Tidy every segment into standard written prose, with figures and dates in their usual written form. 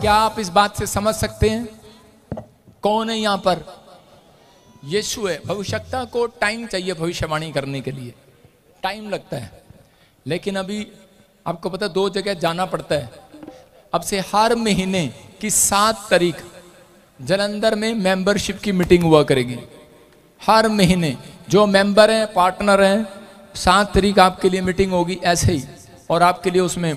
क्या आप इस बात से समझ सकते हैं कौन है यहाँ पर? यीशु है। भविष्यवक्ता को टाइम चाहिए भविष्यवाणी करने के लिए, टाइम लगता है। लेकिन अभी आपको पता 2 जगह जाना पड़ता है। अब से हर महीने की 7 तारीख जालंधर में मेंबरशिप की मीटिंग हुआ करेगी। हर महीने जो मेंबर हैं, पार्टनर हैं, 7 तारीख आपके लिए मीटिंग होगी ऐसे ही, और आपके लिए उसमें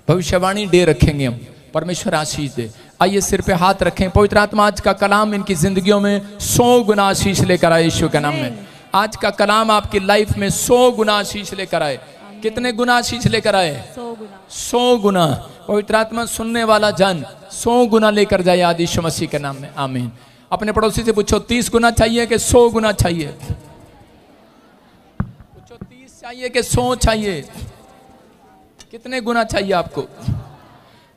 भविष्यवाणी डे रखेंगे हम। परमेश्वर आशीष दे। आइए सिर पे हाथ रखें। पवित्र आत्मा आज का कलाम इनकी जिंदगियों में 100 गुना आशीष लेकर आए यीशु के नाम में। आज का कलाम आपकी लाइफ में 100 गुना आशीष लेकर आए। कितने गुना आशीष लेकर आए? 100 गुना। पवित्र आत्मा सुनने वाला जन 100 गुना लेकर जाए आज यीशु मसीह के नाम में, आमीन। अपने पड़ोसी से पूछो 30 गुना चाहिए कि 100 गुना चाहिए? पूछो 30 चाहिए कि 100 चाहिए? कितने गुना चाहिए आपको?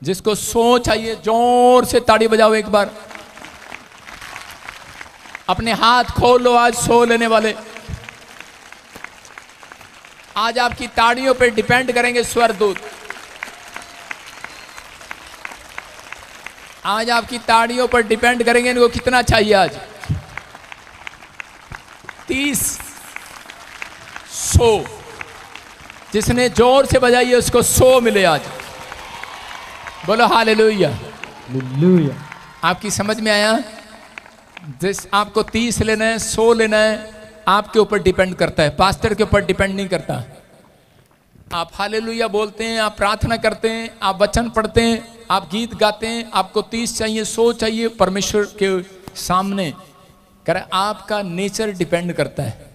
जिसको 100 चाहिए जोर से ताड़ी बजाओ एक बार। अपने हाथ खोल लो आज 100 लेने वाले। आज आपकी ताड़ियों पर डिपेंड करेंगे स्वर्गदूत। आज आपकी ताड़ियों पर डिपेंड करेंगे इनको कितना चाहिए आज। 30, 100। जिसने जोर से बजाई है उसको 100 मिले आज। बोलो हालेलुया। हालेलुया। आपकी समझ में आया? जिस आपको 30 लेना है, 100 लेना है, आपके ऊपर डिपेंड करता है, पास्टर के ऊपर डिपेंड नहीं करता। आप हालेलुया बोलते हैं, आप प्रार्थना करते हैं, आप वचन पढ़ते हैं, आप गीत गाते हैं, आपको 30 चाहिए, 100 चाहिए, परमेश्वर के सामने कर आपका नेचर डिपेंड करता है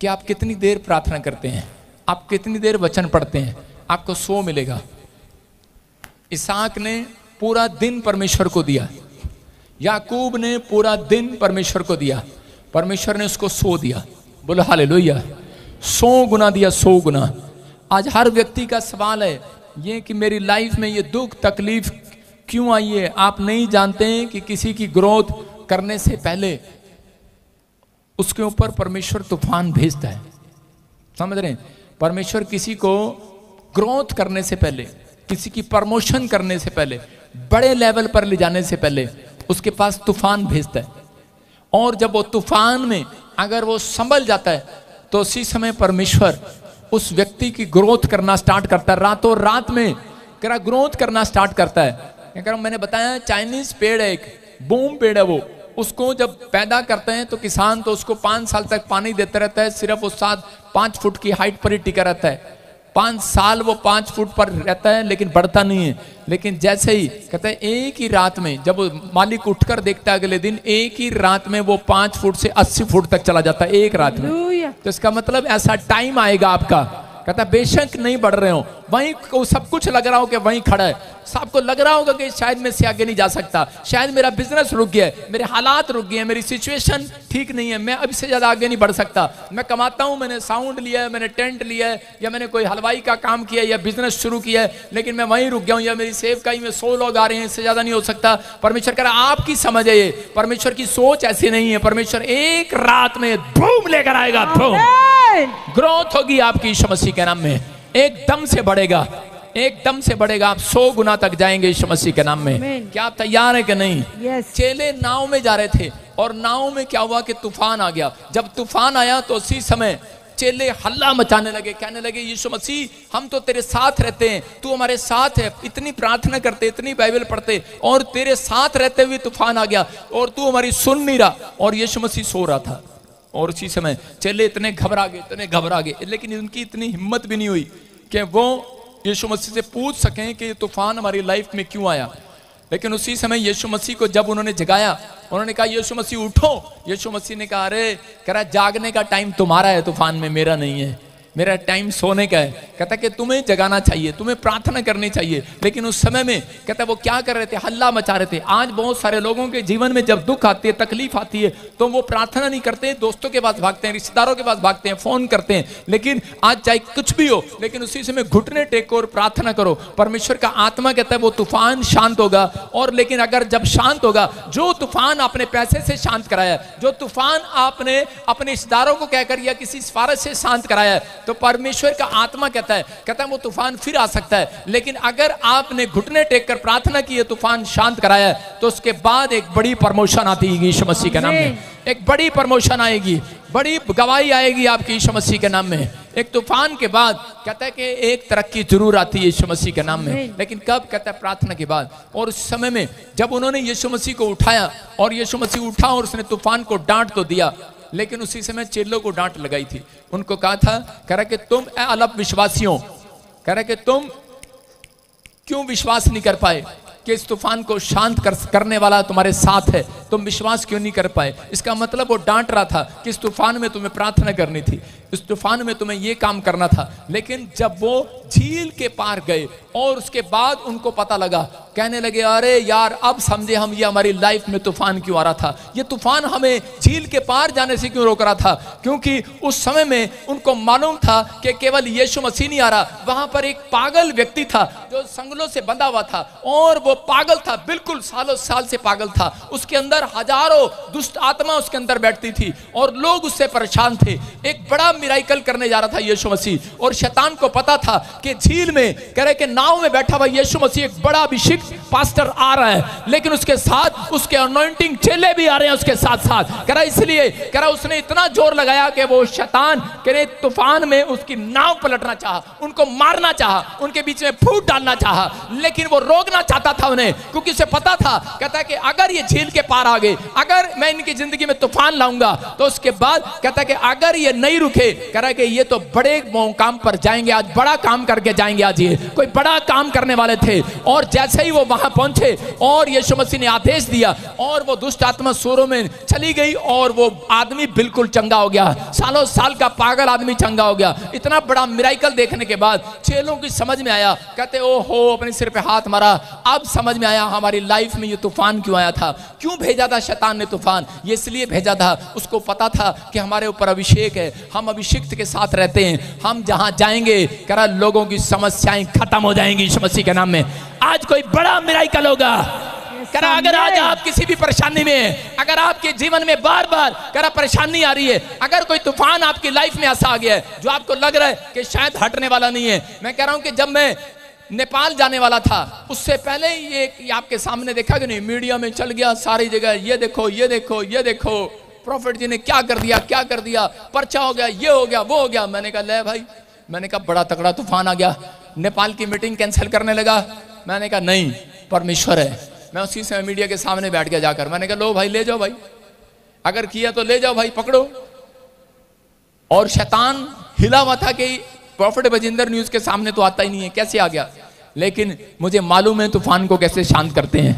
कि आप कितनी देर प्रार्थना करते हैं, आप कितनी देर वचन पढ़ते हैं, आपको 100 मिलेगा। इसहाक ने पूरा दिन परमेश्वर को दिया, याकूब ने पूरा दिन परमेश्वर को दिया, परमेश्वर ने उसको 100 दिया। बोलो हालेलुया। 100 गुना दिया, 100 गुना। आज हर व्यक्ति का सवाल है ये कि मेरी लाइफ में ये दुख तकलीफ क्यों आई है? आप नहीं जानते हैं कि किसी की ग्रोथ करने से पहले उसके ऊपर परमेश्वर तूफान भेजता है। समझ रहे हैं? परमेश्वर किसी को ग्रोथ करने से पहले, किसी की प्रमोशन करने से पहले, बड़े लेवल पर ले जाने से पहले उसके पास तूफान भेजता है। और जब वो तूफान में अगर वो संभल जाता है तो उसी समय परमेश्वर उस व्यक्ति की ग्रोथ करना स्टार्ट करता है, रातों रात में ग्रोथ करना स्टार्ट करता है। अगर मैंने बताया चाइनीज पेड़ है, एक बूम पेड़ है, वो उसको जब पैदा करते हैं तो किसान तो उसको 5 साल तक पानी देता रहता है, सिर्फ वो 5 फुट की हाइट पर ही टिका रहता है। 5 साल वो 5 फुट पर रहता है लेकिन बढ़ता नहीं है। लेकिन जैसे ही कहते हैं एक ही रात में जब वो मालिक उठकर देखता है अगले दिन, एक ही रात में वो 5 फुट से 80 फुट तक चला जाता है एक रात में। तो इसका मतलब ऐसा टाइम आएगा आपका, कहता बेशक नहीं बढ़ रहे हो, वहीं को सब कुछ लग रहा हो कि वहीं खड़ा है, सबको लग रहा होगा कि शायद मैं से आगे नहीं जा सकता, शायद मेरा बिजनेस रुक गया है, मेरे हालात रुक गए हैं, मेरी सिचुएशन ठीक नहीं है, मैं अब इससे ज्यादा आगे नहीं बढ़ सकता। मैं कमाता हूं, मैंने साउंड लिया है, मैंने टेंट लिया है, या मैंने कोई हलवाई का काम किया है या बिजनेस शुरू किया है, लेकिन मैं वहीं रुक गया हूं, या मेरी सेवकाई में 100 लोग आ रहे हैं, इससे ज्यादा नहीं हो सकता। परमेश्वर कह रहा है आपकी समझ है ये, परमेश्वर की सोच ऐसी नहीं है। परमेश्वर एक रात में बूम लेकर आएगा, बूम ग्रोथ होगी आपकी यीशु मसीह के नाम में, एकदम से बढ़ेगा, एकदम से बढ़ेगा। आप 100 गुना तक जाएंगे यीशु मसीह के नाम में। क्या आप तैयार हैं कि नहीं? चेले नाव में जा रहे थे और नाव में क्या हुआ कि तूफान आ गया। जब तूफान आया तो उसी समय चेले हल्ला मचाने लगे, कहने लगे यीशु मसीह हम तो तेरे साथ रहते हैं, तू हमारे साथ है, इतनी प्रार्थना करते, इतनी बाइबल पढ़ते, और तेरे साथ रहते हुए तूफान आ गया और तू हमारी सुन नहीं रहा। और यीशु मसीह सो रहा था। और उसी समय चेले इतने घबरा गए, लेकिन उनकी इतनी हिम्मत भी नहीं हुई कि वो यीशु मसीह से पूछ सकें कि ये तूफान हमारी लाइफ में क्यों आया। लेकिन उसी समय यीशु मसीह को जब उन्होंने जगाया, उन्होंने कहा यीशु मसीह उठो। यीशु मसीह ने कहा अरे, कह रहा जागने का टाइम तुम्हारा है तूफान में, मेरा नहीं है, मेरा टाइम सोने का है। कहता कि तुम्हें जगाना चाहिए, तुम्हें प्रार्थना करनी चाहिए। लेकिन उस समय में कहता वो क्या कर रहे थे? हल्ला मचा रहे थे। आज बहुत सारे लोगों के जीवन में जब दुख आती है, तकलीफ आती है, तो वो प्रार्थना नहीं करते, दोस्तों के पास भागते हैं, रिश्तेदारों के पास भागते हैं, फोन करते हैं। लेकिन आज चाहे कुछ भी हो, लेकिन उसी समय घुटने टेको और प्रार्थना करो। परमेश्वर का आत्मा कहता है वो तूफान शांत होगा। और लेकिन अगर जब शांत होगा, जो तूफान आपने पैसे से शांत कराया, जो तूफान आपने अपने रिश्तेदारों को कहकर या किसी सिफारिश से शांत कराया, तो परमेश्वर का आत्मा कहता है वो तूफान फिर आ सकता है, लेकिन अगर आपने घुटने टेक कर प्रार्थना की है, तूफान शांत कराया है, तो उसके बाद एक बड़ी प्रमोशन आती है यीशु मसीह के नाम में। एक बड़ी प्रमोशन आएगी, बड़ी गवाही आएगी आपकी यीशु मसीह के नाम में। एक तूफान के बाद कहता है कि एक तरक्की जरूर आती है यीशु मसीह के नाम में, लेकिन कब? कहता है प्रार्थना के बाद। और उस समय में जब उन्होंने यीशु मसीह को उठाया और यीशु मसीह उठा और उसने तूफान को डांट तो दिया, लेकिन उसी समय चेलों को डांट लगाई थी। उनको कहा था, कह रहा कि तुम अल्प विश्वासियों, कह रहा कि तुम क्यों विश्वास नहीं कर पाए कि इस तूफान को शांत करने वाला तुम्हारे साथ है, तुम विश्वास क्यों नहीं कर पाए? इसका मतलब वो डांट रहा था कि इस तूफान में तुम्हें प्रार्थना करनी थी, इस तूफान में तुम्हें ये काम करना था। लेकिन जब वो झील के पार गए और उसके बाद उनको पता लगा, कहने लगे अरे यार अब समझे हम, ये हमारी लाइफ में तूफान क्यों आ रहा था, ये तूफान हमें झील के पार जाने से क्यों रोक रहा था। क्योंकि उस समय में उनको मालूम था कि केवल यीशु मसीह नहीं आ रहा, वहां पर एक पागल व्यक्ति था जो संगलों से बंधा हुआ था, और वो पागल था, बिल्कुल सालों साल से पागल था। उसके अंदर हजारों दुष्ट आत्मा उसके अंदर बैठती थी और लोग उससे परेशान थे। एक बड़ा मिराइकल करने जा रहा था यीशु मसीह, और शैतान को पता था कि झील में, कह रहे कि नाव में बैठा हुआ यीशु मसीह, एक बड़ा अभिषेक पास्टर आ रहा है, लेकिन उसके साथ उसके अनॉइंटिंग चेले भी आ रहे हैं उसके साथ साथ। कह रहा इसलिए, कह रहा उसने इतना जोर लगाया कि वो शैतान, कह रहे तूफान में उसकी नाव पलटना चाहा, उनको मारना चाहा, उनके बीच में फूट डालना चाहा, लेकिन वो रोकना चाहता था उन्हें, क्योंकि उसे पता था, कहता है कि अगर ये झील के पार आ गए, अगर मैं इनकी जिंदगी में तूफान लाऊंगा, तो उसके बाद कहता है कि अगर ये नहीं रुके, कह रहा है कि ये तो बड़े काम पर जाएंगे, आज बड़ा काम करके जाएंगे, आज ये कोई बड़ा काम करने वाले थे। और जैसे ही वो वहां पहुंचे और यीशु मसीह ने आदेश दिया और वो दुष्ट आत्मा सूरों में चली गई और वो आदमी बिल्कुल चंगा हो गया, सालों साल का पागल आदमी चंगा हो गया। इतना बड़ा मिराइकल देखने के बाद चेलों की समझ में आया, कहते ओहो, अपने सिर पे हाथ मारा, अब समझ में आया हमारी लाइफ में ये तूफान क्यों आया था, क्यों भेजा था शैतान ने तूफान। ये इसलिए भेजा था, उसको पता था कि हमारे ऊपर अभिषेक है, हम अभिषिक्त के साथ रहते हैं, हम जहां जाएंगे करा लोगों की समस्याएं खत्म हो जाएंगी यीशु मसीह के नाम में। आज कोई बड़ा मिराइकल होगा। करा अगर आज आप किसी भी परेशानी में हैं, अगर आपके जीवन में बार बार करा परेशानी आ रही है, अगर कोई तूफान आपकी लाइफ में ऐसा आ गया है जो आपको लग रहा है कि शायद हटने वाला नहीं है, मैं कह रहा हूं कि जब मैं नेपाल जाने वाला था उससे पहले ये आपके सामने देखा कि नहीं, मीडिया में चल गया सारी जगह, ये देखो ये देखो ये देखो, प्रॉफिट जी ने क्या कर दिया क्या कर दिया, पर्चा हो गया, ये हो गया वो हो गया। मैंने कहा ले भाई, मैंने कहा बड़ा तगड़ा तूफान आ गया, नेपाल की मीटिंग कैंसिल करने लगा। मैंने कहा नहीं, परमेश्वर है। मैं उसी समय मीडिया के सामने बैठ गया जाकर, मैंने कहा लो भाई ले जाओ भाई, अगर किया तो ले जाओ भाई, पकड़ो। और शैतान हिला हुआ था कि प्रॉफिट बजिंदर न्यूज के सामने तो आता ही नहीं है, कैसे आ गया, लेकिन मुझे मालूम है तूफान को कैसे शांत करते हैं।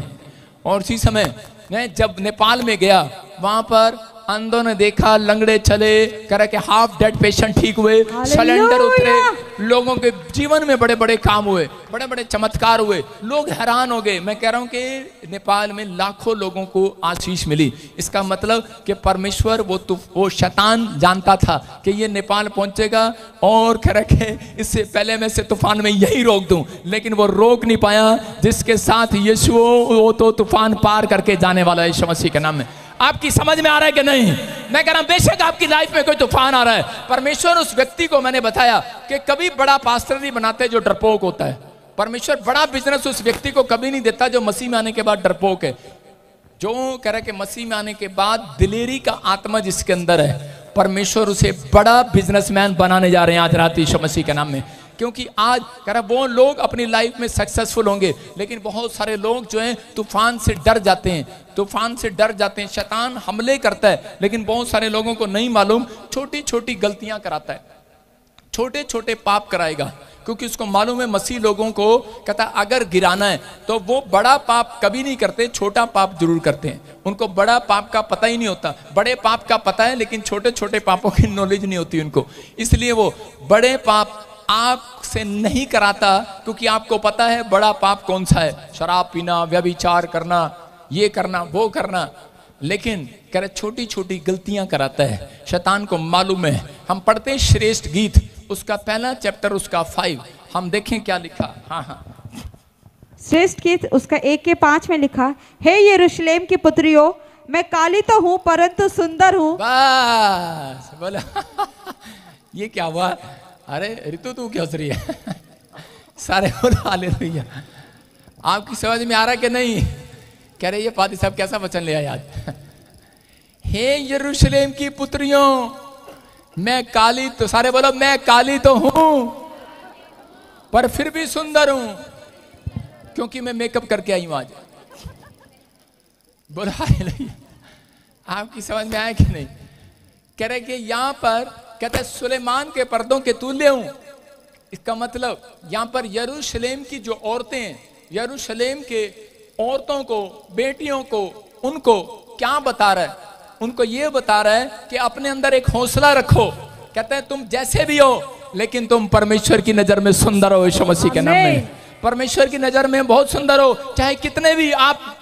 और उसी समय मैं जब नेपाल में गया, वहां पर अंधों ने देखा, लंगड़े चले, करे के हाफ डेड पेशेंट ठीक हुए, सिलेंडर उतरे, लोगों के जीवन में बड़े बड़े काम हुए, बड़े बड़े चमत्कार हुए, लोग हैरान हो गए। मैं कह रहा हूं कि नेपाल में लाखों लोगों को आशीष मिली। इसका मतलब कि परमेश्वर वो शैतान जानता था कि ये नेपाल पहुंचेगा और कह रखे इससे पहले मैं इसे तूफान में यही रोक दूं, लेकिन वो रोक नहीं पाया। जिसके साथ यीशु, वो तो तूफान पार करके जाने वाला है यीशु मसीह के नाम में। आपकी समझ में आ रहा है कि नहीं? मैं कह रहा हूं बेशक आपकी लाइफ में कोई तूफान आ रहा है, परमेश्वर उस व्यक्ति को, मैंने बताया कि कभी बड़ा पास्टर नहीं बनाते जो डरपोक होता है। परमेश्वर बड़ा बिजनेस उस व्यक्ति को कभी नहीं देता जो मसीह में आने के बाद डरपोक है। जो कह रहा है कि मसीह में आने के बाद दिलेरी का आत्मा जिसके अंदर है, परमेश्वर उसे बड़ा बिजनेसमैन बनाने जा रहे हैं आज रात यीशु मसीह के नाम में। क्योंकि आज कह रहा वो लोग अपनी लाइफ में सक्सेसफुल होंगे, लेकिन बहुत सारे लोग जो हैं तूफान से डर जाते हैं, तूफान से डर जाते हैं। शैतान हमले करता है, लेकिन बहुत सारे लोगों को नहीं मालूम, छोटी छोटी गलतियां कराता है, छोटे छोटे पाप कराएगा, क्योंकि उसको मालूम है मसीह लोगों को कहता अगर गिराना है तो वो बड़ा पाप कभी नहीं करते, छोटा पाप जरूर करते हैं। उनको बड़ा पाप का पता ही नहीं होता, बड़े पाप का पता है लेकिन छोटे छोटे पापों की नॉलेज नहीं होती उनको। इसलिए वो बड़े पाप आपसे नहीं कराता, क्योंकि आपको पता है बड़ा पाप कौन सा है, शराब पीना, व्यभिचार करना, ये करना वो करना। लेकिन कह रहे छोटी छोटी गलतियां कराता है, शैतान को मालूम है। हम पढ़ते हैं श्रेष्ठ गीत, उसका पहला चैप्टर, उसका 5, हम देखें क्या लिखा। हाँ हाँ, श्रेष्ठ गीत उसका 1:5 में लिखा, हे यरूशलेम की पुत्रियों, मैं काली तो हूं परंतु सुंदर हूं। बस बोला ये क्या हुआ? अरे ऋतु तू क्या हंस रही है? सारे बोलो हालेलुया। आपकी समझ में आ रहा है कि नहीं? कह रहे ये पादी साहब कैसा वचन ले आया आज। हे यरूशलेम की पुत्रियों, मैं काली तो, सारे बोलो मैं काली तो हूं पर फिर भी सुंदर हूं, क्योंकि मैं मेकअप करके आई हूं आज। बोलो हालेलुया। आपकी समझ में आया कि नहीं? कह रहे कि यहां पर कहते हैं सुलेमान के पर्दों के तुल्य हूं। इसका मतलब यहां पर यरूशलेम की जो औरतें हैं, यरूशलेम के औरतों को, बेटियों को, उनको क्या बता रहा है? उनको ये बता रहा है कि अपने अंदर एक हौसला रखो। कहते हैं तुम जैसे भी हो लेकिन तुम परमेश्वर की नजर में सुंदर हो। यीशु मसीह के नाम में परमेश्वर की नजर में बहुत सुंदर हो। चाहे कितने भी आप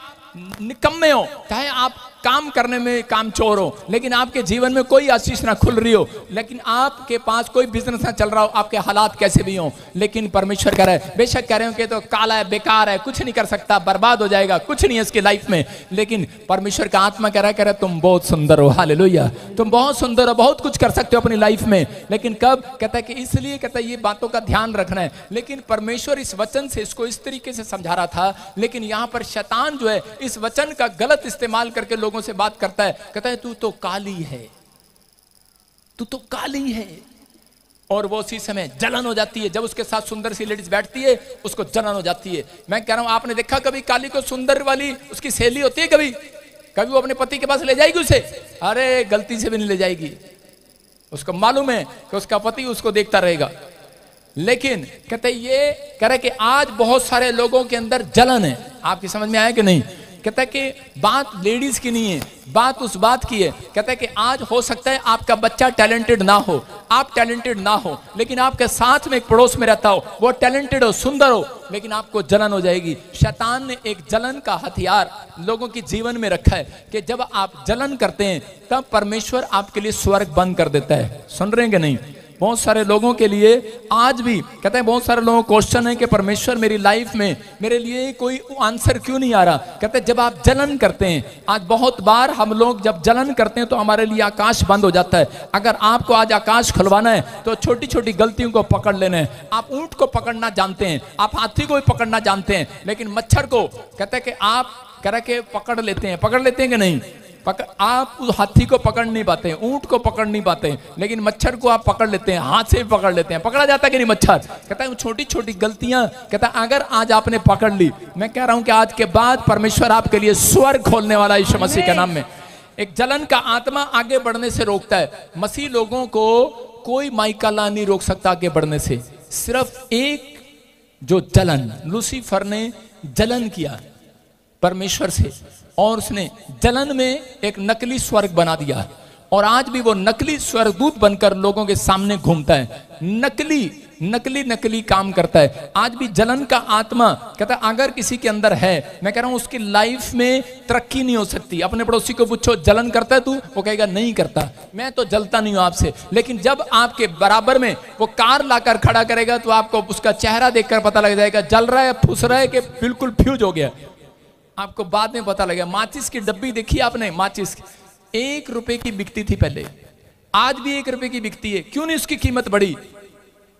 निकम्मे हो, चाहे आप काम करने में कामचोर हो, लेकिन आपके जीवन में कोई आशीष ना खुल रही हो, लेकिन आपके पास कोई बिजनेस ना चल रहा हो, आपके हालात कैसे भी हो, लेकिन परमेश्वर कह रहा है, बेशक कह रहे हो कि तो काला है, बेकार है, कुछ नहीं कर सकता, बर्बाद हो जाएगा, कुछ नहीं है इसकी लाइफ में, लेकिन परमेश्वर का आत्मा कह रहा है तुम बहुत सुंदर हो। हालेलुया। तुम बहुत सुंदर हो, बहुत कुछ कर सकते हो अपनी लाइफ में, लेकिन कब? कहता है कि इसलिए कहता है ये बातों का ध्यान रखना है। लेकिन परमेश्वर इस वचन से इसको इस तरीके से समझा रहा था, लेकिन यहां पर शैतान जो है इस वचन का गलत इस्तेमाल करके लोगों से बात करता है। कहता है तू तो काली है, तू तो काली है, और वो उसी समय जलन हो जाती है। जब उसके साथ सुंदर सी लेडीज बैठती है उसको जलन हो जाती है। मैं कह रहा हूं, आपने देखा कभी काली को सुंदर वाली उसकी सहेली होती है? कभी कभी वो अपने पति के पास ले जाएगी उसे? अरे गलती से भी नहीं ले जाएगी। उसको मालूम है कि उसका पति उसको देखता रहेगा। लेकिन कहते ये कह रहे कि आज बहुत सारे लोगों के अंदर जलन है। आपकी समझ में आया कि नहीं? कहता है कि बात लेडीज की नहीं है, बात उस बात की है। कहता है कि आज हो सकता है आपका बच्चा टैलेंटेड ना हो, आप टैलेंटेड ना हो, लेकिन आपके साथ में एक पड़ोस में रहता हो, वो टैलेंटेड हो, सुंदर हो, लेकिन आपको जलन हो जाएगी। शैतान ने एक जलन का हथियार लोगों के जीवन में रखा है कि जब आप जलन करते हैं तब परमेश्वर आपके लिए स्वर्ग बंद कर देता है। सुन रहे हैं कि नहीं? बहुत सारे लोगों के लिए आज भी कहते हैं, बहुत सारे लोगों को क्वेश्चन है कि परमेश्वर मेरी लाइफ में मेरे लिए कोई आंसर क्यों नहीं आ रहा। कहते हैं जब आप जलन करते हैं, आज बहुत बार हम लोग जब जलन करते हैं तो हमारे लिए आकाश बंद हो जाता है। अगर आपको आज आकाश खुलवाना है तो छोटी छोटी गलतियों को पकड़ लेना है। आप ऊंट को पकड़ना जानते हैं, आप हाथी को भी पकड़ना जानते हैं, लेकिन मच्छर को कहते हैं कि आप कह के पकड़ लेते हैं कि नहीं? आप उस हाथी को पकड़ नहीं पाते हैं, ऊंट को पकड़ नहीं पाते हैं, लेकिन मच्छर को आप पकड़ लेते हैं, हाथ से भी पकड़ लेते हैं। पकड़ा जाता है कि नहीं मच्छर? कहता है छोटी छोटी गलतियां, कहता है अगर आज आपने पकड़ ली, मैं कह रहा हूं कि आज के बाद परमेश्वर आपके लिए स्वर्ग खोलने वाला यीशु मसीह के नाम में। एक जलन का आत्मा आगे बढ़ने से रोकता है। मसीह लोगों को कोई माइकाला नहीं रोक सकता आगे बढ़ने से। सिर्फ एक जो जलन, लूसीफर ने जलन किया परमेश्वर से, और उसने जलन में एक नकली स्वर्ग बना दिया, और आज भी वो नकली स्वर्गदूत बनकर लोगों के सामने घूमता है, नकली काम करता है। आज भी जलन का आत्मा कहता है अगर किसी के अंदर है, मैं कह रहा हूं उसकी लाइफ में तरक्की नहीं हो सकती। अपने पड़ोसी को पूछो जलन करता है तू? वो कहेगा नहीं करता, मैं तो जलता नहीं हूं आपसे। लेकिन जब आपके बराबर में वो कार लाकर खड़ा करेगा तो आपको उसका चेहरा देखकर पता लग जाएगा जल रहा है, फुस रहा है कि बिल्कुल फ्यूज हो गया। आपको बाद में पता लगेगा। माचिस की डब्बी देखी आपने? माचिस 1 रुपए की बिकती थी पहले, आज भी 1 रुपए की बिकती है। क्यों नहीं उसकी कीमत बढ़ी?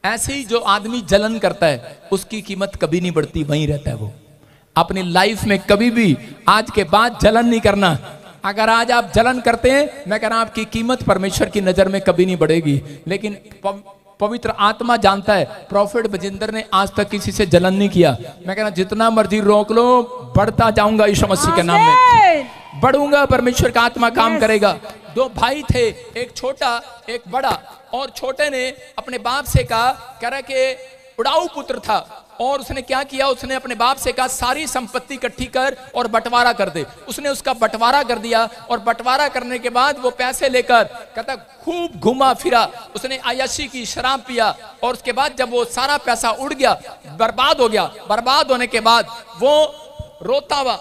ऐसे ही जो आदमी जलन करता है उसकी कीमत कभी नहीं बढ़ती, वहीं रहता है वो। अपनी लाइफ में कभी भी आज के बाद जलन नहीं करना। अगर आज आप जलन करते हैं, मैं कह रहा हूं आपकी कीमत परमेश्वर की नजर में कभी नहीं बढ़ेगी। लेकिन पवित्र आत्मा जानता है, प्रॉफिट बजिंदर ने आज तक किसी से जलन नहीं किया। मैं कह रहा जितना मर्जी रोक लो, बढ़ता जाऊंगा यीशु मसीह के नाम में, बढ़ूंगा, परमेश्वर का आत्मा काम करेगा। 2 भाई थे, एक छोटा एक बड़ा, और छोटे ने अपने बाप से कहा, कह रहा कि उड़ाऊ पुत्र था, और उसने क्या किया, उसने अपने बाप से कहा सारी संपत्ति इकट्ठी कर और बंटवारा कर दे। उसने उसका बंटवारा कर दिया, और बंटवारा करने के बाद वो पैसे लेकर कहता खूब घुमा फिरा, उसने अय्याशी की, शराब पिया, और उसके बाद जब वो सारा पैसा उड़ गया, बर्बाद हो गया, बर्बाद होने के बाद वो रोता हुआ,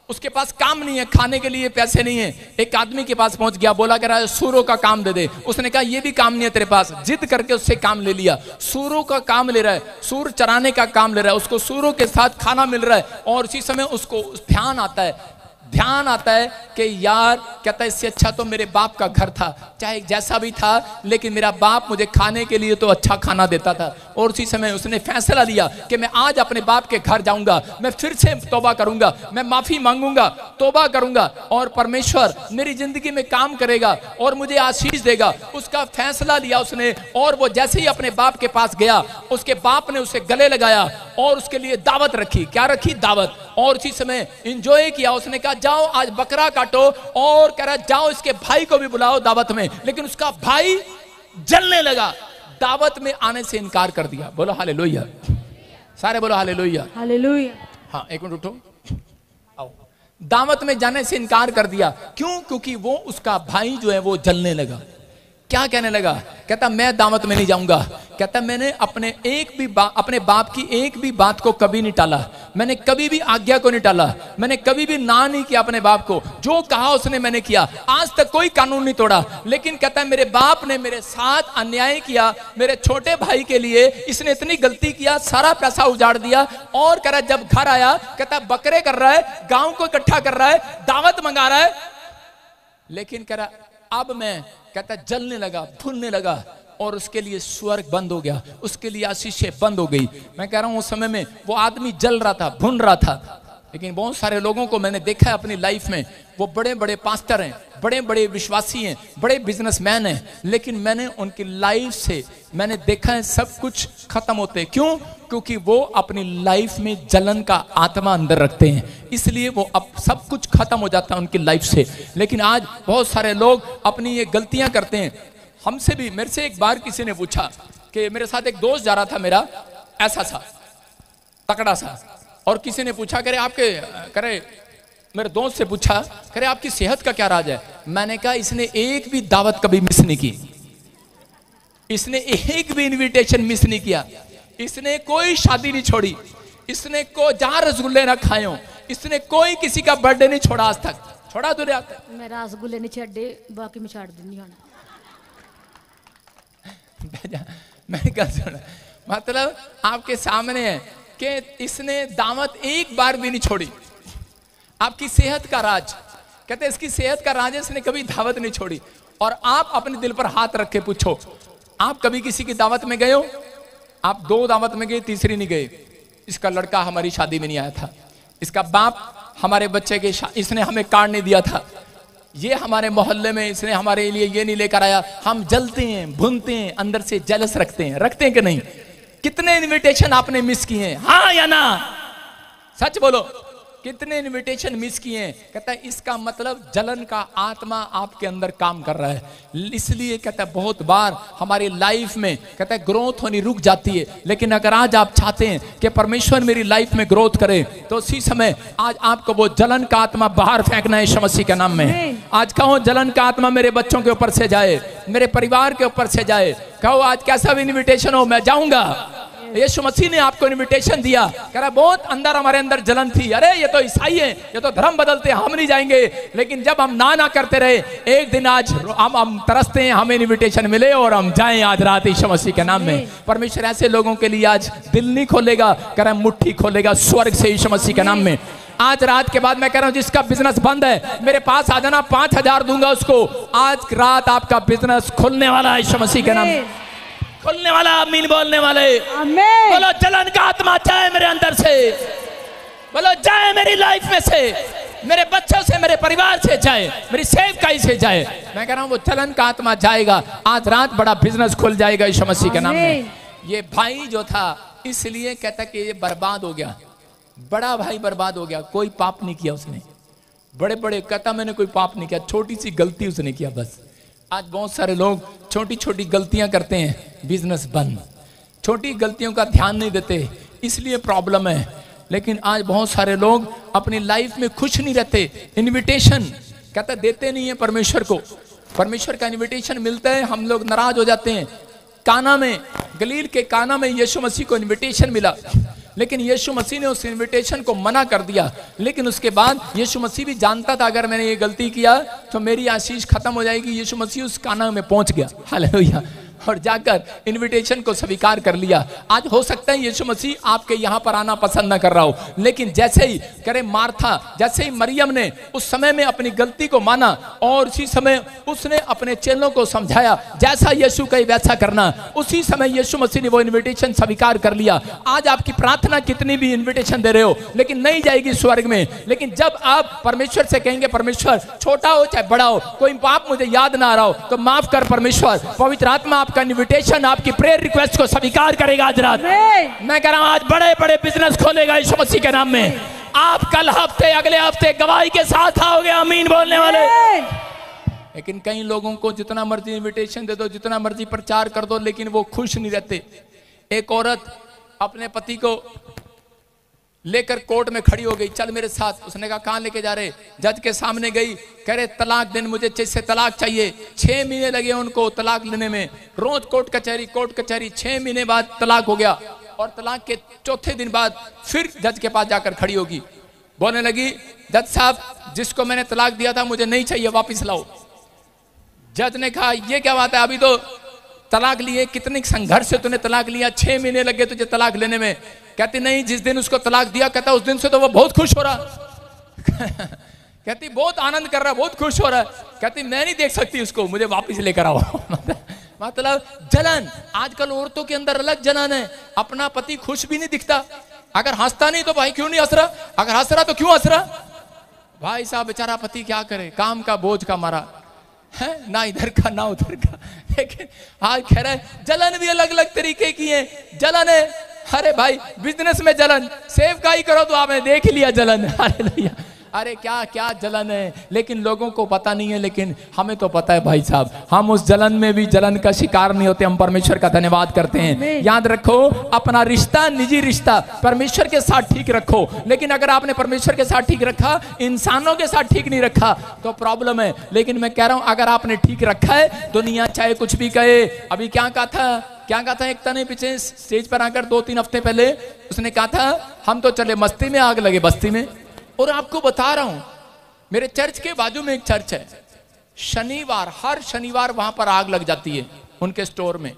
उसके पास काम नहीं है, खाने के लिए पैसे नहीं है, एक आदमी के पास पहुंच गया, बोला कह रहा है सूरों का काम दे दे। उसने कहा ये भी काम नहीं है तेरे पास, जिद करके उससे काम ले लिया। सूरों का काम ले रहा है, सूर चराने का काम ले रहा है, उसको सूरों के साथ खाना मिल रहा है, और उसी समय उसको ध्यान आता है ध्यान आता है कि यार कहता है इससे अच्छा तो मेरे बाप का घर था, चाहे जैसा भी था, लेकिन मेरा बाप मुझे खाने के लिए तो अच्छा खाना देता था। और उसी समय उसने फैसला लिया कि मैं आज अपने बाप के घर जाऊंगा, मैं फिर से तौबा करूंगा, मैं माफी मांगूंगा, तौबा करूंगा और परमेश्वर मेरी जिंदगी में काम करेगा और मुझे आशीष देगा। उसका फैसला लिया उसने, और वो जैसे ही अपने बाप के पास गया, उसके बाप ने उसे गले लगाया और उसके लिए दावत रखी। क्या रखी? दावत। और उसी समय एंजॉय किया। उसने कहा जाओ आज बकरा काटो, और कह रहा जाओ इसके भाई को भी बुलाओ दावत में। लेकिन उसका भाई जलने लगा, दावत में आने से इनकार कर दिया। बोलो हालेलुया, सारे बोलो हालेलुया। हालेलुया। हाँ एक मिनट उठो, आओ। दावत में जाने से इनकार कर दिया। क्यों? क्योंकि वो उसका भाई जो है वो जलने लगा। क्या कहने लगा? कहता मैं दावत में नहीं जाऊंगा। कहता मैंने अपने बाप की एक भी बात को कभी नहीं टाला, मैंने कभी भी आज्ञा को नहीं टाला, मैंने कभी भी ना नहीं किया अपने बाप को। जो कहा उसने मैंने किया, आज तक कोई कानून नहीं तोड़ा। लेकिन कहता है मेरे बाप ने मेरे साथ अन्याय किया, मेरे छोटे भाई के लिए इसने इतनी गलती किया, सारा पैसा उजाड़ दिया। और कह रहा जब घर आया, कहता बकरे कर रहा है, गांव को इकट्ठा कर रहा है, दावत मंगा रहा है। लेकिन कह रहा अब मैं, कहता जलने लगा, भूनने लगा, और उसके लिए स्वर्ग बंद हो गया, उसके लिए आशीषें बंद हो गई। मैं कह रहा हूं उस समय में वो आदमी जल रहा था, भुन रहा था। लेकिन बहुत सारे लोगों को मैंने देखा है अपनी लाइफ में, वो बड़े बड़े पास्टर हैं, बड़े बड़े विश्वासी हैं, बड़े बिजनेसमैन हैं, लेकिन मैंने उनकी लाइफ से मैंने देखा है सब कुछ खत्म होते। क्यों? क्योंकि वो अपनी लाइफ में जलन का आत्मा अंदर रखते हैं, इसलिए वो अब सब कुछ खत्म हो जाता है उनकी लाइफ से। लेकिन आज बहुत सारे लोग अपनी ये गलतियां करते हैं। हमसे भी, मेरे से एक बार किसी ने पूछा कि मेरे साथ एक दोस्त जा रहा था मेरा, ऐसा सा तकड़ा सा, और किसी ने पूछा करे आपके, करे मेरे दोस्त से पूछा करे आपकी सेहत का क्या राज है? मैंने कहा इसने एक भी दावत कभी मिस नहीं की, इसने एक भी इनविटेशन मिस नहीं किया, इसने कोई शादी नहीं छोड़ी, इसने को जहां रसगुल्ले ना खाए हो, इसने कोई किसी का बर्थडे नहीं छोड़ा आज तक। छोड़ा तुझे? मैं रसगुल्ले नहीं छड़े, बाकी मैं छाड़ दूंगी। मैंने कहा सुना, मतलब आपके सामने है कि इसने दावत एक बार भी नहीं छोड़ी। आपकी सेहत का राज, कहते इसकी सेहत का राज है, इसने कभी दावत नहीं छोड़ी। और आप अपने दिल पर हाथ रख के पूछो, आप कभी किसी की दावत में गए हो? आप 2 दावत में गए, तीसरी नहीं गए। इसका लड़का हमारी शादी में नहीं आया था, इसका बाप हमारे बच्चे के इसने हमें कार्ड नहीं दिया था, ये हमारे मोहल्ले में इसने हमारे लिए ये नहीं लेकर आया। हम जलते हैं, भूनते हैं, अंदर से जेलस रखते हैं कि नहीं? कितने इनविटेशन आपने मिस किए हैं? हाँ या ना? सच बोलो, कितने इनविटेशन मिस किए हैं? कहता है इसका मतलब जलन का आत्मा आपके अंदर काम कर रहा है। इसलिए कहता है बहुत बार हमारी लाइफ में कहता है ग्रोथ होनी रुक जाती है। लेकिन अगर आज आप चाहते हैं कि परमेश्वर मेरी लाइफ में ग्रोथ करे, तो उसी समय आज आपको वो जलन का आत्मा बाहर फेंकना है यीशु मसीह के नाम में। आज कहो जलन का आत्मा मेरे बच्चों के ऊपर से जाए, मेरे परिवार के ऊपर से जाए। कहो आज कैसा भी इन्विटेशन हो मैं जाऊंगा। यीशु मसीह ने आपको इनविटेशन दिया, कह रहा बहुत अंदर हमारे अंदर जलन थी, अरे ये तो ईसाई हैं, ये तो धर्म बदलते हैं, हम नहीं जाएंगे। लेकिन जब हम ना करते रहे, एक दिन आज हम तरसते हैं, हमें इनविटेशन मिले और हम जाएं आज रात यीशु मसीह के नाम में। परमेश्वर ऐसे लोगों के लिए आज दिल नहीं खोलेगा, कह रहा मुट्ठी खोलेगा स्वर्ग से यीशु मसीह के नाम में। आज रात के बाद मैं कह रहा हूं जिसका बिजनेस बंद है मेरे पास आ जाना, 5000 दूंगा उसको। आज रात आपका बिजनेस खुलने वाला है यीशु मसीह के नाम में, खुलने वाला। आमीन बोलने वाले आमीन। बोलो जलन का आत्मा जाए मेरे अंदर से, बोलो जाए मेरी लाइफ में से, मेरे बच्चों से, मेरे परिवार से जाए, मेरी सेवकाई से जाए। मैं कह रहा हूं वो जलन का आत्मा जाएगा। आज रात बड़ा बिजनेस खुल जाएगा यीशु मसीह के नाम में। ये भाई जो था इसलिए कहता कि ये बर्बाद हो गया, बड़ा भाई बर्बाद हो गया, कोई पाप नहीं किया उसने। बड़े बड़े कहता मैंने कोई पाप नहीं किया, छोटी सी गलती उसने किया बस। आज बहुत सारे लोग छोटी छोटी गलतियां करते हैं, बिजनेस बंद। छोटी गलतियों का ध्यान नहीं देते, इसलिए प्रॉब्लम है। लेकिन आज बहुत सारे लोग अपनी लाइफ में खुश नहीं रहते। इनविटेशन कहता देते नहीं है परमेश्वर को, परमेश्वर का इनविटेशन मिलता है हम लोग नाराज हो जाते हैं। काना में, गलील के काना में यीशु मसीह को इनविटेशन मिला, लेकिन यीशु मसीह ने उस इनविटेशन को मना कर दिया। लेकिन उसके बाद यीशु मसीह भी जानता था अगर मैंने ये गलती किया तो मेरी आशीष खत्म हो जाएगी। यीशु मसीह उस काना में पहुंच गया। हालेलुया। और जाकर इनविटेशन को स्वीकार कर लिया। आज हो सकता है यीशु मसीह आपके यहाँ पर आना पसंद ना कर रहा हो, लेकिन जैसे ही करे मार्था, जैसे ही मरियम ने उस समय में अपनी गलती को माना और उसी समय उसने अपने चेलों को समझाया जैसा यीशु कहे वैसा करना, उसी समय यीशु मसीह ने वो इनविटेशन स्वीकार कर लिया। आज आपकी प्रार्थना कितनी भी इनविटेशन दे रहे हो लेकिन नहीं जाएगी स्वर्ग में, लेकिन जब आप परमेश्वर से कहेंगे परमेश्वर छोटा हो चाहे बड़ा हो, कोई पाप मुझे याद ना आ रहा हो तो माफ कर परमेश्वर, पवित्र आत्मा आपका इनविटेशन, आपकी प्रेयर रिक्वेस्ट को स्वीकार करेगा। आज रात मैं कह रहा हूं आज बड़े बड़े बिजनेस खोलेगा यीशु मसीह के नाम में। आप कल हफ्ते अगले हफ्ते गवाही के साथ आओगे, आमीन बोलने वाले। लेकिन कई लोगों को जितना मर्जी इनविटेशन दे दो, जितना मर्जी प्रचार कर दो, लेकिन वो खुश नहीं रहते। एक औरत अपने पति को लेकर कोर्ट में खड़ी हो गई, चल मेरे साथ। उसने कहा कहां लेके जा रहे? जज के सामने गई, कह रहे तलाक देन, मुझे से तलाक चाहिए। 6 महीने लगे उनको तलाक लेने में, रोज कोर्ट कचहरी। 6 महीने बाद तलाक हो गया और तलाक के चौथे दिन बाद फिर जज के पास जाकर खड़ी होगी, बोलने लगी जज साहब जिसको मैंने तलाक दिया था मुझे नहीं चाहिए, वापिस लाओ। जज ने कहा ये क्या बात है, अभी तो तलाक लिए, कितने संघर्ष से तूने तलाक लिया, 6 महीने लगे तुझे तलाक लेने में। कहती नहीं, जिस दिन उसको तलाक दिया कहता उस दिन से तो वो बहुत खुश हो रहा कहती बहुत आनंद कर रहा, बहुत खुश हो रहा। कहती मैं नहीं देख सकती उसको, मुझे वापस लेकर आओ मतलब जलन। आजकल औरतों के अंदर अलग जलन है, अपना पति खुश भी नहीं दिखता। अगर हंसता नहीं तो भाई क्यों नहीं हंस रहा, अगर हंस रहा तो क्यों हंस रहा। भाई साहब बेचारा पति क्या करे, काम का बोझ का मारा है, ना इधर का ना उधर का। लेकिन आज कह रहा है जलन भी अलग अलग तरीके की है। जलन है, अरे भाई बिजनेस में जलन, सेवकाई करो तो आपने देख लिया जलन। हालेलुया, अरे क्या क्या जलन है, लेकिन लोगों को पता नहीं है, लेकिन हमें तो पता है भाई साहब। हम उस जलन में भी जलन का शिकार नहीं होते, हम परमेश्वर का धन्यवाद करते हैं। याद रखो अपना रिश्ता, निजी रिश्ता परमेश्वर के साथ ठीक रखो। लेकिन अगर आपने परमेश्वर के साथ ठीक रखा, इंसानों के साथ ठीक नहीं रखा तो प्रॉब्लम है। लेकिन मैं कह रहा हूं अगर आपने ठीक रखा है, दुनिया चाहे कुछ भी कहे। अभी क्या कहा था एकता ने पीछे स्टेज पर आकर 2-3 हफ्ते पहले, उसने कहा था हम तो चले मस्ती में, आग लगे बस्ती में। और आपको बता रहा हूं मेरे चर्च के बाजू में एक चर्च है, शनिवार, हर शनिवार वहां पर आग लग जाती है उनके स्टोर में,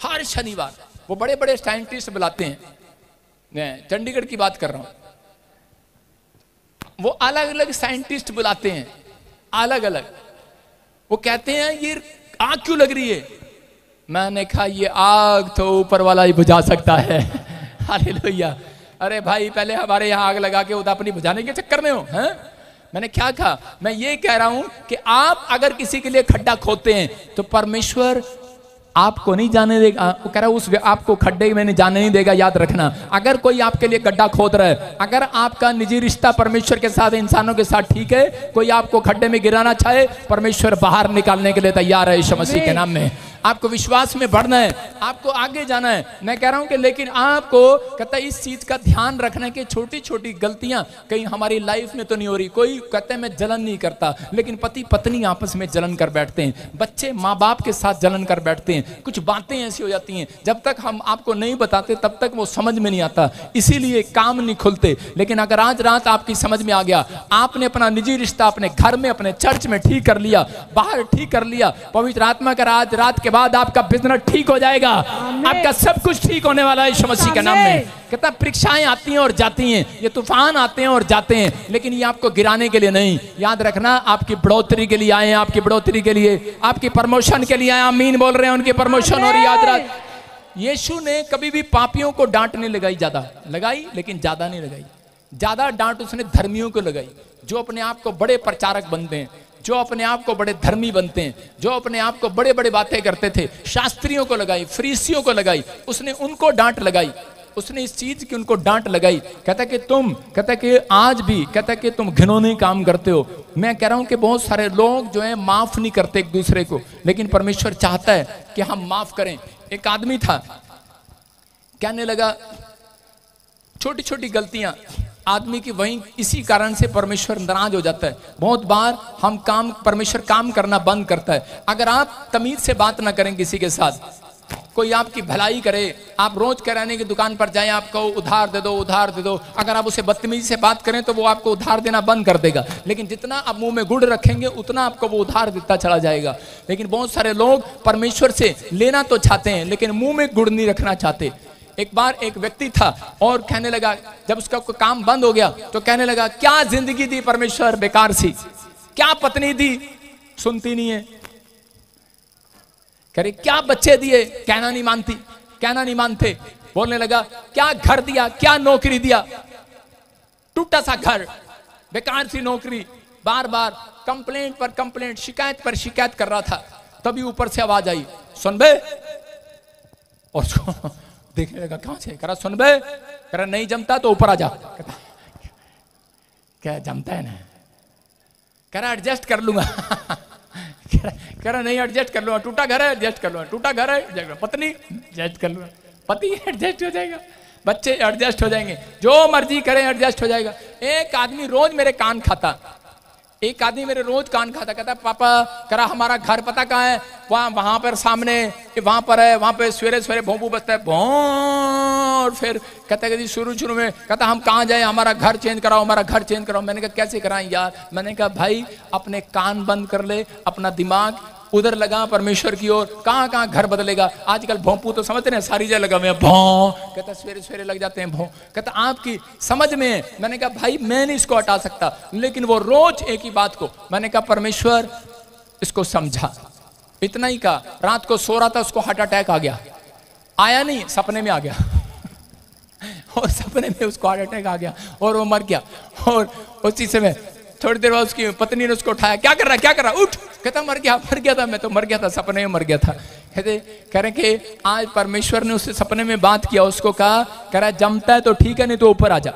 हर शनिवार। वो बड़े बड़े साइंटिस्ट बुलाते हैं, मैं चंडीगढ़ की बात कर रहा हूं, वो अलग अलग साइंटिस्ट बुलाते हैं, अलग अलग। वो कहते हैं ये आग क्यों लग रही है। मैंने कहा ये आग तो ऊपर वाला ही बुझा सकता है। हालेलुया। अरे भाई पहले हमारे यहाँ आग लगा के उधर अपनी बुझाने के चक्कर में हो हैं? मैंने क्या कहा, मैं ये कह रहा हूं कि आप अगर किसी के लिए खड्डा खोदते हैं तो परमेश्वर आपको नहीं जाने देगा। वो कह रहा है उस आपको खड्डे में नहीं जाने नहीं देगा। याद रखना, अगर कोई आपके लिए गड्ढा खोद रहा है, अगर आपका निजी रिश्ता परमेश्वर के साथ, इंसानों के साथ ठीक है, कोई आपको खड्डे में गिराना चाहे, परमेश्वर बाहर निकालने के लिए तैयार है यीशु मसीह के नाम में। आपको विश्वास में बढ़ना है, आपको आगे जाना है। मैं कह रहा हूं कि लेकिन आपको कहता है इस चीज का ध्यान रखना कि छोटी छोटी गलतियां कहीं हमारी लाइफ में तो नहीं हो रही। कोई कहता है मैं जलन नहीं करता, लेकिन पति पत्नी आपस में जलन कर बैठते हैं, बच्चे माँ बाप के साथ जलन कर बैठते हैं। कुछ बातें ऐसी हो जाती हैं जब तक हम आपको नहीं बताते तब तक वो समझ में नहीं आता, इसीलिए काम नहीं खुलते। लेकिन अगर आज रात आपकी समझ में आ गया, आपने अपना निजी रिश्ता अपने घर में, अपने चर्च में ठीक कर लिया, बाहर ठीक कर लिया, पवित्र आत्मा का आज रात के बाद आपका बिजनेस ठीक हो जाएगा, आपका सब कुछ ठीक होने वाला है यीशु मसीह के नाम में। कहता परीक्षाएं आती हैं और जाती हैं, ये तूफान आते हैं और जाते हैं, लेकिन ये आपको गिराने के लिए नहीं। याद रखना आपकी बढ़ोतरी के लिए आए हैं, आपकी बढ़ोतरी के लिए, आपकी प्रमोशन के लिए आए। आमीन बोल रहे हैं, उनकी प्रमोशन हो रही। याद रख, यीशु ने कभी भी पापियों को डांट नहीं लगाई, ज्यादा लगाई लेकिन ज्यादा नहीं लगाई। ज्यादा डांट उसने धर्मियों को लगाई, जो अपने आप को बड़े प्रचारक बनते हैं, जो अपने आप को बड़े धर्मी बनते हैं, जो अपने आप को बड़े बड़े बातें करते थे। शास्त्रियों को लगाई, फरीसियों को लगाई, उसने उनको डांट लगाई, उसने इस चीज की उनको डांट लगाई। कहता कि आज भी कहता कि तुम घिनौने काम करते हो। मैं कह रहा हूं कि बहुत सारे लोग जो है माफ नहीं करते एक दूसरे को, लेकिन परमेश्वर चाहता है कि हम माफ करें। एक आदमी था, कहने लगा छोटी छोटी गलतियां आदमी की, वहीं इसी कारण से परमेश्वर नाराज हो जाता है। बहुत बार परमेश्वर काम करना बंद करता है। अगर आप तमीज से बात ना करें किसी के साथ, कोई आपकी भलाई करे, आप रोज किराने की दुकान पर जाएं, आपको उधार दे दो, उधार दे दो, अगर आप उसे बदतमीजी से बात करें तो वो आपको उधार देना बंद कर देगा। लेकिन जितना आप मुंह में गुड़ रखेंगे उतना आपको वो उधार देता चला जाएगा। लेकिन बहुत सारे लोग परमेश्वर से लेना तो चाहते हैं लेकिन मुंह में गुड़ नहीं रखना चाहते। एक बार एक व्यक्ति था और कहने लगा, जब उसका काम बंद हो गया तो कहने लगा, क्या जिंदगी दी परमेश्वर, बेकार सी, क्या पत्नी दी, सुनती नहीं है, करे क्या बच्चे दिए, कहना नहीं मानती, कहना नहीं मानते। बोलने लगा, क्या घर दिया, क्या नौकरी दिया, टूटा सा घर, बेकार सी नौकरी, बार बार कंप्लेंट पर कंप्लेंट, शिकायत पर शिकायत कर रहा था। तभी ऊपर से आवाज आई, सुन बे, और देखने लगा कहां से, करा सुन बे, करा नहीं जमता तो ऊपर आ जा, क्या जमता है ना, करा एडजस्ट कर लूंगा, करा नहीं एडजस्ट कर लूंगा, टूटा घर है एडजस्ट कर लूंगा, टूटा घर है, पत्नी एडजस्ट कर लूंगा, पति एडजस्ट हो जाएगा, बच्चे एडजस्ट हो जाएंगे, जो मर्जी करें एडजस्ट हो जाएगा। एक आदमी रोज मेरे कान खाता, एक आदमी मेरे रोज कान खाता, कहता पापा करा हमारा घर पता कहाँ है, वहां पर सामने, वहां पर है, वहां पे सवेरे सवेरे भोंपू बजता है, और फिर कहता है शुरू में कहता हम कहाँ जाए, हमारा घर चेंज कराओ, हमारा घर चेंज कराओ। मैंने कहा कैसे कराएं यार, मैंने कहा भाई अपने कान बंद कर ले, अपना दिमाग उधर लगा परमेश्वर की ओर, कहाँ कहाँ घर बदलेगा। आजकल भोंपू तो समझते हैं सारी जगह लगा हुए हैं, भों कहता सवेरे सवेरे लग जाते हैं, भों कहता आपकी समझ में है। मैंने कहा भाई मैं नहीं इसको हटा सकता, लेकिन वो रोज एक ही बात को, मैंने कहा परमेश्वर इसको समझा, इतना ही कहा। रात को सो रहा था, उसको हार्ट अटैक आ गया, आया नहीं, सपने में आ गया और सपने में उसको हार्ट अटैक आ गया और वो मर गया। और उसी समय थोड़ी देर बाद उसकी पत्नी ने उसको उठाया, क्या कर रहा है, उठ, कहता मर गया था, मैं तो मर गया था, सपने में मर गया था। कहते कह रहे कि आज परमेश्वर ने उससे सपने में बात किया, उसको कहा, कह रहा जमता है तो ठीक है, नहीं तो ऊपर आ जा।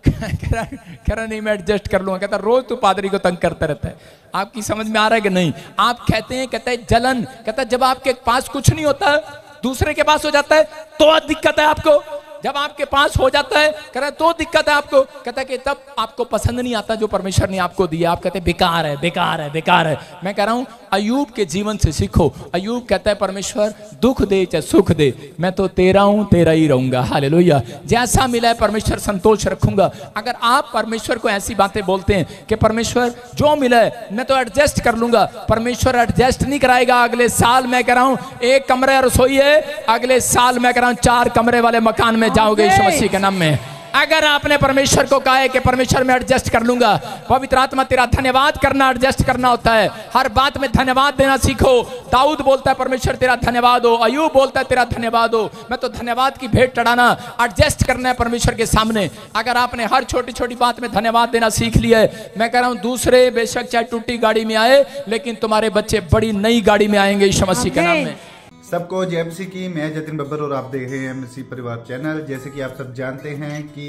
कह रहा नहीं मैं एडजस्ट कर लूंगा। कहता रोज तो पादरी को तंग करता रहता है। आपकी समझ में आ रहा है कि नहीं? आप कहते हैं, कहता है जलन, कहता जब आपके पास कुछ नहीं होता दूसरे के पास हो जाता है तो दिक्कत है आपको, जब आपके पास हो जाता है कह रहा तो दिक्कत है आपको। कहता है कि तब आपको पसंद नहीं आता जो परमेश्वर ने आपको दिया, आप कहते हैं बेकार है, बेकार है, बेकार है। मैं कह रहा हूं अय्यूब के जीवन से सीखो। अय्यूब कहता है परमेश्वर दुख दे चाहे सुख दे, मैं तो तेरा हूं, तेरा ही रहूंगा। हालेलुया। जैसा मिला है परमेश्वर संतोष रखूंगा। अगर आप परमेश्वर को ऐसी बातें बोलते हैं कि परमेश्वर जो मिला है मैं तो एडजस्ट कर लूंगा, परमेश्वर एडजस्ट नहीं कराएगा। अगले साल मैं कह रहा हूं एक कमरे रसोई है, अगले साल मैं कह रहा हूं 4 कमरे वाले मकान में जाओगे यीशु मसीह के नाम में। अगर आपने परमेश्वर को कहा है कि परमेश्वर मैं एडजस्ट कर लूंगा, पवित्र आत्मा तेरा धन्यवाद करना एडजस्ट करना होता है। हर बात में धन्यवाद देना सीखो। दाऊद बोलता है परमेश्वर तेरा धन्यवाद हो, अय्यूब बोलता है तेरा धन्यवाद हो। मैं तो धन्यवाद की भेंट चढ़ाना, एडजस्ट करना है परमेश्वर के सामने। अगर आपने हर छोटी छोटी बात में धन्यवाद देना सीख लिया है, मैं कह रहा हूं दूसरे बेशक चाहे टूटी गाड़ी में आए, लेकिन तुम्हारे बच्चे बड़ी नई गाड़ी में आएंगे यीशु मसीह के नाम में। सबको जय मसीह की। मैं जतिन बब्बर और आप देख रहे हैं मसीह परिवार चैनल। जैसे कि आप सब जानते हैं कि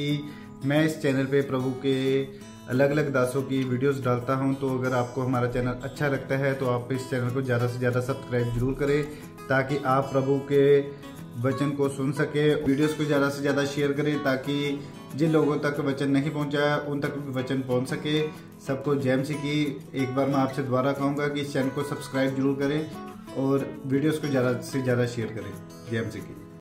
मैं इस चैनल पे प्रभु के अलग अलग दासों की वीडियोस डालता हूं, तो अगर आपको हमारा चैनल अच्छा लगता है तो आप इस चैनल को ज़्यादा से ज़्यादा सब्सक्राइब जरूर करें, ताकि आप प्रभु के वचन को सुन सके। वीडियोस को ज़्यादा से ज़्यादा शेयर करें ताकि जिन लोगों तक वचन नहीं पहुंचा उन तक भी वचन पहुंच सके। सबको जय मसीह की। एक बार मैं आपसे दोबारा कहूँगा कि इस चैनल को सब्सक्राइब जरूर करें और वीडियोस को ज़्यादा से ज़्यादा शेयर करें। जय मसीह की।